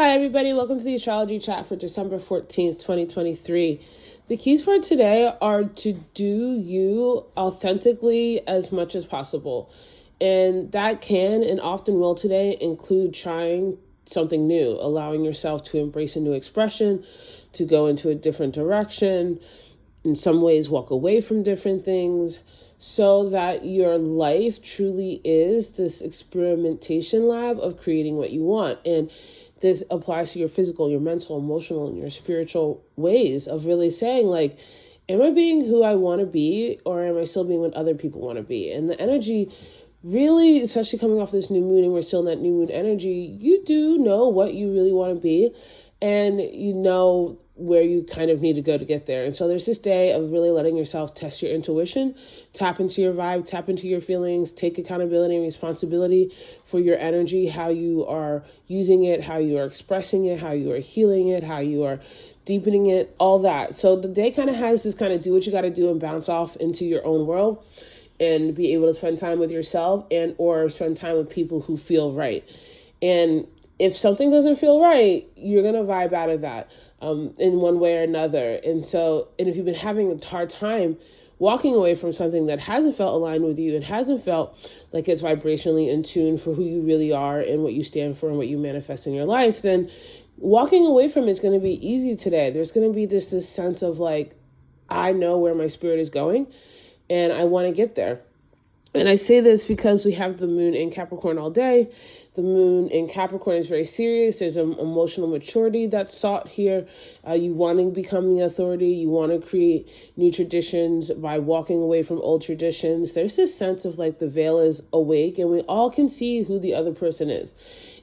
Hi, everybody. Welcome to the Astrology Chat for December 14th, 2023. The keys for today are to do you authentically as much as possible. And that can and often will today include trying something new, allowing yourself to embrace a new expression, to go into a different direction, in some ways walk away from different things, so that your life truly is this experimentation lab of creating what you want. And this applies to your physical, your mental, emotional, and your spiritual ways of really saying, like, am I being who I want to be, or am I still being what other people want to be? And the energy really, especially coming off this new moon, and we're still in that new moon energy, you do know what you really want to be, and you know where you kind of need to go to get there. And so there's this day of really letting yourself test your intuition, tap into your vibe, tap into your feelings, take accountability and responsibility for your energy, how you are using it, how you are expressing it, how you are healing it, how you are deepening it, all that. So the day kind of has this kind of do what you got to do and bounce off into your own world and be able to spend time with yourself and or spend time with people who feel right. And if something doesn't feel right, you're going to vibe out of that in one way or another. And if you've been having a hard time walking away from something that hasn't felt aligned with you and hasn't felt like it's vibrationally in tune for who you really are and what you stand for and what you manifest in your life, then walking away from it's going to be easy today. There's going to be this sense of like, I know where my spirit is going and I want to get there. And I say this because we have the moon in Capricorn all day. The moon in Capricorn is very serious. There's an emotional maturity that's sought here. You want to become the authority. You want to create new traditions by walking away from old traditions. There's this sense of like the veil is awake and we all can see who the other person is.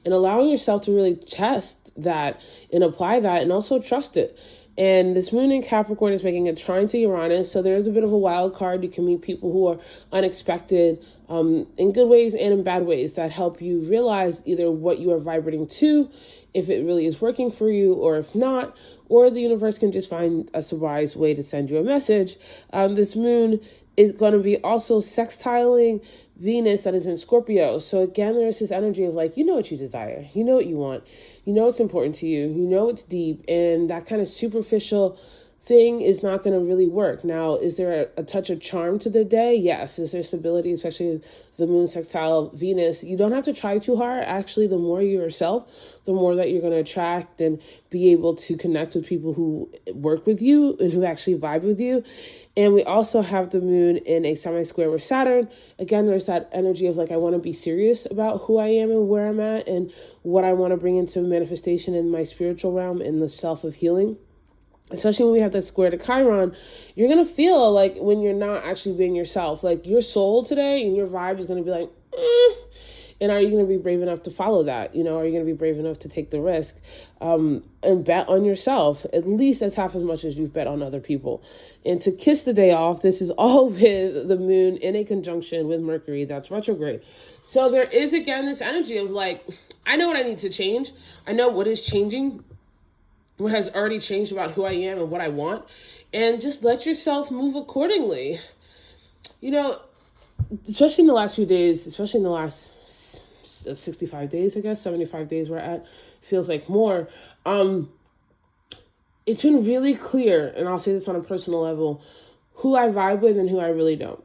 And allowing yourself to really test that and apply that and also trust it. And this moon in Capricorn is making a trine to Uranus, so there's a bit of a wild card. You can meet people who are unexpected in good ways and in bad ways that help you realize either what you are vibrating to, if it really is working for you, or if not, or the universe can just find a surprise way to send you a message. This moon is going to be also sextiling Venus that is in Scorpio. So again, there's this energy of like, you know what you desire, you know what you want, you know it's important to you, you know it's deep, and that kind of superficial thing is not going to really work. Now, is there a touch of charm to the day? Yes. Is there stability, especially the moon sextile Venus? You don't have to try too hard. Actually, the more you yourself, the more that you're going to attract and be able to connect with people who work with you and who actually vibe with you. And we also have the moon in a semi-square with Saturn. Again, there's that energy of like, I want to be serious about who I am and where I'm at and what I want to bring into manifestation in my spiritual realm and the self of healing. Especially when we have that square to Chiron, you're going to feel like when you're not actually being yourself, like your soul today and your vibe is going to be like, And are you going to be brave enough to follow that? You know, are you going to be brave enough to take the risk and bet on yourself, at least as half as much as you've bet on other people? And to kiss the day off, this is all with the moon in a conjunction with Mercury that's retrograde. So there is, again, this energy of like, I know what I need to change. I know what is changing, what has already changed about who I am and what I want. And just let yourself move accordingly. You know, especially in the last few days, especially in the last 65 days, I guess, 75 days we're at, feels like more. It's been really clear, and I'll say this on a personal level, who I vibe with and who I really don't.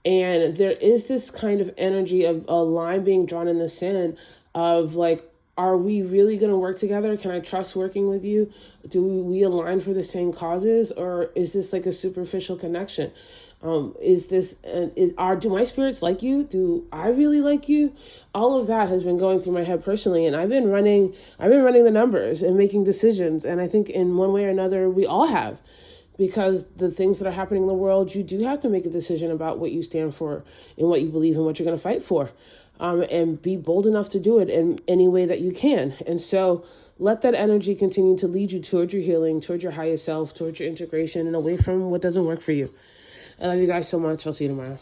And there is this kind of energy of a line being drawn in the sand of like, are we really going to work together? Can I trust working with you? Do we align for the same causes? Or is this like a superficial connection? Do my spirits like you? Do I really like you? All of that has been going through my head personally. And I've been running the numbers and making decisions. And I think in one way or another, we all have. Because the things that are happening in the world, you do have to make a decision about what you stand for and what you believe and what you're going to fight for. And be bold enough to do it in any way that you can. And so let that energy continue to lead you towards your healing, towards your higher self, towards your integration, and away from what doesn't work for you. I love you guys so much. I'll see you tomorrow.